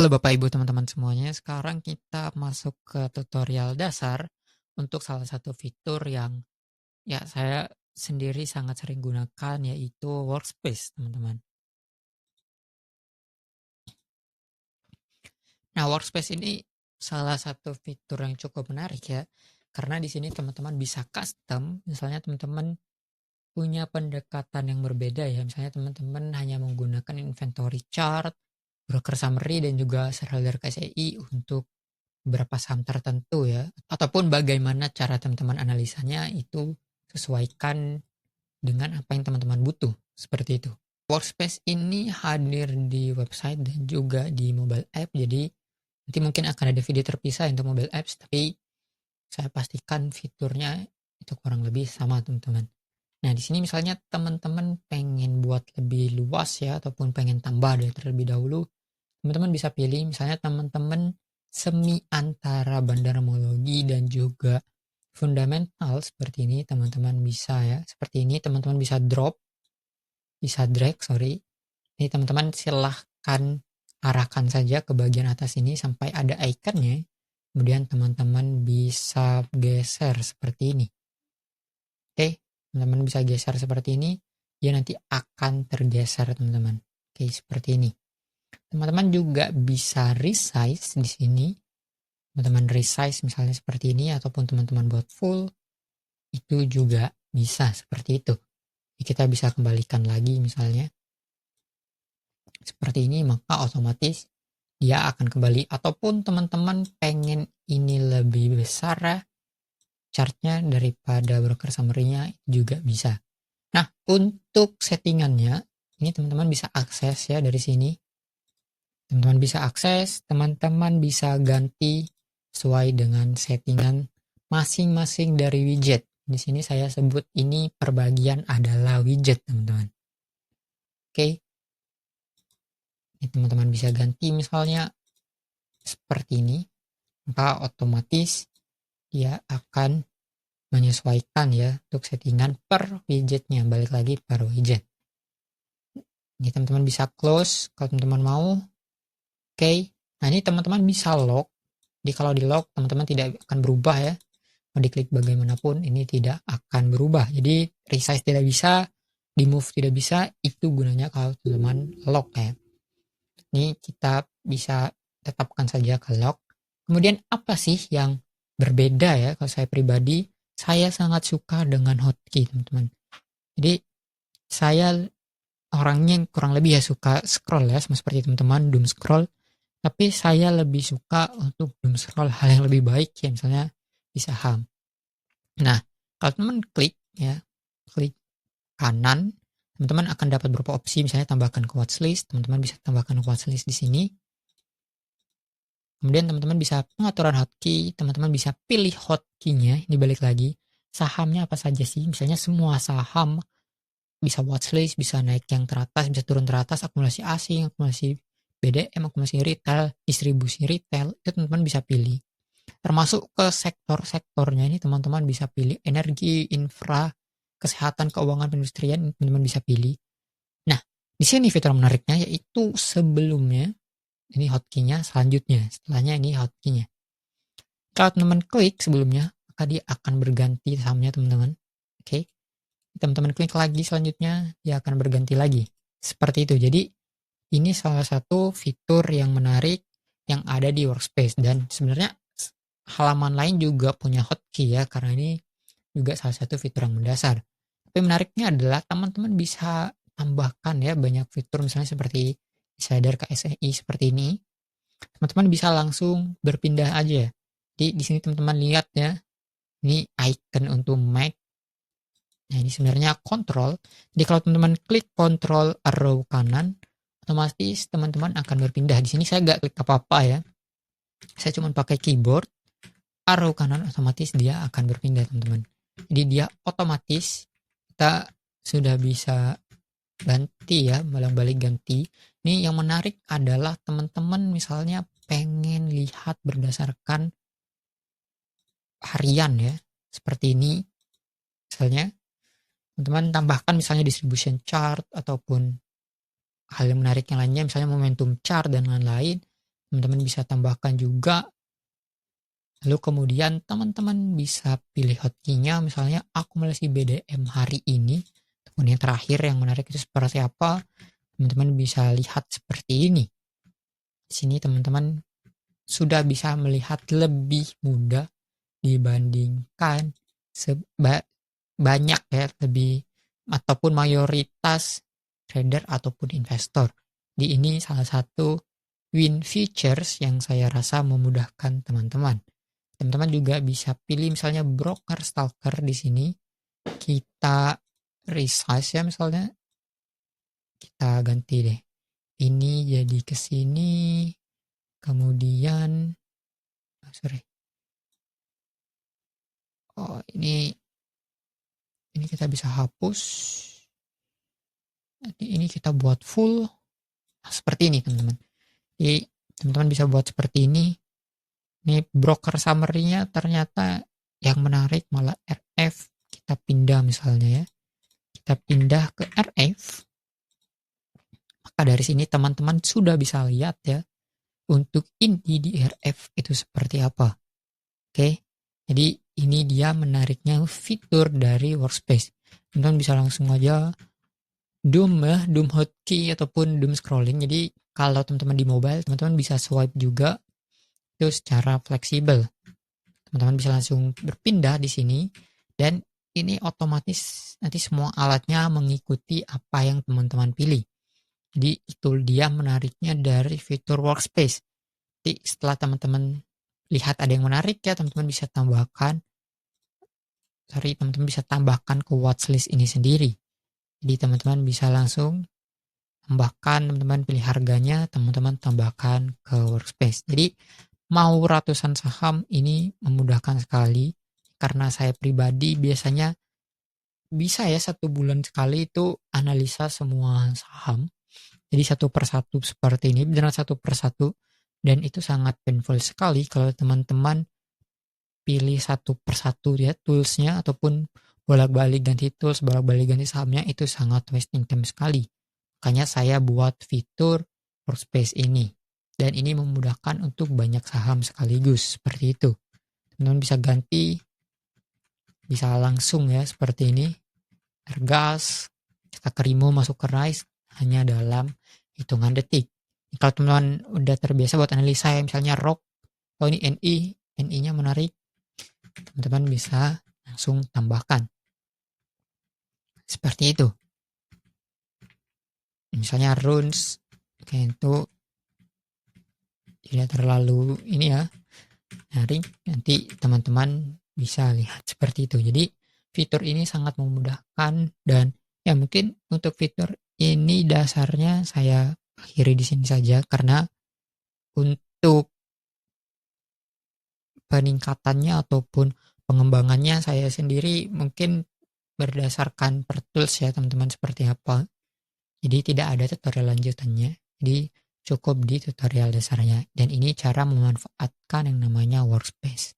Halo Bapak Ibu teman-teman semuanya, sekarang kita masuk ke tutorial dasar untuk salah satu fitur yang ya saya sendiri sangat sering gunakan yaitu Workspace teman-teman. Nah Workspace ini salah satu fitur yang cukup menarik ya, karena di sini teman-teman bisa custom, misalnya teman-teman punya pendekatan yang berbeda ya, misalnya teman-teman hanya menggunakan inventory chart, broker summary dan juga shareholder KSEI untuk beberapa saham tertentu ya, ataupun bagaimana cara teman-teman analisanya itu sesuaikan dengan apa yang teman-teman butuh, seperti itu. Workspace ini hadir di website dan juga di mobile app, jadi nanti mungkin akan ada video terpisah untuk mobile apps, tapi saya pastikan fiturnya itu kurang lebih sama teman-teman. Nah di sini misalnya teman-teman pengen buat lebih luas ya, ataupun pengen tambah dari terlebih dahulu, teman-teman bisa pilih misalnya teman-teman semi antara bandarmologi dan juga fundamental seperti ini teman-teman bisa ya. Seperti ini teman-teman bisa drag, sorry. Ini teman-teman silahkan arahkan saja ke bagian atas ini sampai ada ikonnya. Kemudian teman-teman bisa geser seperti ini. Oke, teman-teman bisa geser seperti ini. Dia nanti akan tergeser teman-teman. Oke, seperti ini. Teman-teman juga bisa resize di sini. Teman-teman resize misalnya seperti ini ataupun teman-teman buat full itu juga bisa seperti itu. Jadi kita bisa kembalikan lagi misalnya seperti ini, maka otomatis dia akan kembali, ataupun teman-teman pengen ini lebih besar ya chartnya daripada broker summary-nya juga bisa. Nah untuk settingannya ini teman-teman bisa akses ya dari sini. Teman-teman bisa akses, teman-teman bisa ganti sesuai dengan settingan masing-masing dari widget. Di sini saya sebut ini perbagian adalah widget, teman-teman. Oke. Ini teman-teman bisa ganti misalnya seperti ini, maka otomatis dia akan menyesuaikan ya untuk settingan per widgetnya. Balik lagi per widget. Ini teman-teman bisa close kalau teman-teman mau. Oke. Nah ini teman-teman bisa lock. Jadi kalau di lock teman-teman tidak akan berubah ya. Mau diklik bagaimanapun ini tidak akan berubah. Jadi resize tidak bisa, di move tidak bisa, itu gunanya kalau teman-teman lock ya. Ini kita bisa tetapkan saja ke lock. Kemudian apa sih yang berbeda ya kalau saya pribadi? Saya sangat suka dengan hotkey teman-teman. Jadi saya orangnya kurang lebih ya suka scroll ya, sama seperti teman-teman doom scroll. Tapi saya lebih suka untuk doom scroll hal yang lebih baik ya, misalnya di saham. Nah, kalau teman klik ya, klik kanan, teman-teman akan dapat beberapa opsi, misalnya tambahkan ke watchlist, teman-teman bisa tambahkan ke watchlist di sini. Kemudian teman-teman bisa pengaturan hotkey, teman-teman bisa pilih hotkey-nya, ini balik lagi, sahamnya apa saja sih, misalnya semua saham, bisa watchlist, bisa naik yang teratas, bisa turun teratas, akumulasi asing, akumulasi BDM, akumulasi retail, distribusi retail, itu teman-teman bisa pilih. Termasuk ke sektor-sektornya ini teman-teman bisa pilih energi, infra, kesehatan, keuangan, perindustrian, teman-teman bisa pilih. Nah, di sini fitur menariknya yaitu sebelumnya ini hotkey-nya, selanjutnya setelahnya ini hotkey-nya. Kalau teman-teman klik sebelumnya, maka dia akan berganti sahamnya teman-teman. Oke. Teman-teman klik lagi selanjutnya, dia akan berganti lagi. Seperti itu. Jadi ini salah satu fitur yang menarik yang ada di Workspace, dan sebenarnya halaman lain juga punya hotkey ya, karena ini juga salah satu fitur yang mendasar. Tapi menariknya adalah teman-teman bisa tambahkan ya banyak fitur, misalnya seperti insider KSEI seperti ini. Teman-teman bisa langsung berpindah aja. Di sini teman-teman lihat ya, ini icon untuk Mac. Nah ini sebenarnya kontrol. Jadi kalau teman-teman klik kontrol arrow kanan, otomatis teman-teman akan berpindah. Di sini saya nggak klik apa-apa ya. Saya cuma pakai keyboard, arrow kanan, otomatis dia akan berpindah teman-teman. Jadi dia otomatis kita sudah bisa ganti ya, balik ganti. Ini yang menarik adalah teman-teman misalnya pengen lihat berdasarkan harian ya, seperti ini misalnya teman-teman tambahkan misalnya distribution chart ataupun hal yang menarik yang lainnya, misalnya momentum chart dan lain-lain. teman-teman bisa tambahkan juga. Lalu kemudian teman-teman bisa pilih hotkey-nya, misalnya akumulasi BDM hari ini, ataupun yang terakhir yang menarik itu seperti apa, teman-teman bisa lihat seperti ini. Di sini teman-teman sudah bisa melihat lebih mudah dibandingkan banyak ya, lebih ataupun mayoritas trader ataupun investor. Di ini salah satu win features yang saya rasa memudahkan teman-teman. Teman-teman juga bisa pilih misalnya broker stalker di sini. Kita resize ya, misalnya kita ganti deh. Ini jadi ke sini. Kemudian ini kita bisa hapus. Nanti ini kita buat full. Nah, seperti ini teman-teman. Jadi teman-teman bisa buat seperti ini. Ini broker summary-nya ternyata yang menarik malah RF. Kita pindah misalnya ya. Kita pindah ke RF. Maka dari sini teman-teman sudah bisa lihat ya, untuk inti di RF itu seperti apa. Oke. Jadi ini dia menariknya fitur dari Workspace. Teman-teman bisa langsung aja doom hotkey ataupun doom scrolling. Jadi kalau teman-teman di mobile, teman-teman bisa swipe juga itu secara fleksibel. Teman-teman bisa langsung berpindah di sini dan ini otomatis nanti semua alatnya mengikuti apa yang teman-teman pilih. Jadi itu dia menariknya dari fitur Workspace. Jadi setelah teman-teman lihat ada yang menarik ya, teman-teman bisa tambahkan ke watchlist ini sendiri. Jadi teman-teman bisa langsung tambahkan, teman-teman pilih harganya, teman-teman tambahkan ke Workspace. Jadi mau ratusan saham ini memudahkan sekali, karena saya pribadi biasanya bisa ya 1 bulan sekali itu analisa semua saham. Jadi satu persatu seperti ini, benar satu persatu, dan itu sangat painful sekali kalau teman-teman pilih satu persatu ya toolsnya, ataupun bolak-balik ganti tools, bolak-balik ganti sahamnya, itu sangat wasting time sekali. Makanya saya buat fitur Workspace ini. Dan ini memudahkan untuk banyak saham sekaligus, seperti itu. Teman-teman bisa ganti, bisa langsung ya seperti ini. Ergas, kita ke remove, masuk ke rise, hanya dalam hitungan detik. Kalau teman-teman udah terbiasa buat analisa ya, misalnya ROC, oh ini NI-nya menarik, teman-teman bisa langsung tambahkan. Seperti itu. Misalnya runes, itu tidak terlalu ini ya, menarik, nanti teman-teman bisa lihat seperti itu. Jadi fitur ini sangat memudahkan, dan ya mungkin untuk fitur ini dasarnya saya akhiri di sini saja, karena untuk peningkatannya ataupun pengembangannya saya sendiri mungkin berdasarkan per tools ya teman-teman seperti apa. Jadi tidak ada tutorial lanjutannya. Jadi cukup di tutorial dasarnya. Dan ini cara memanfaatkan yang namanya Workspace.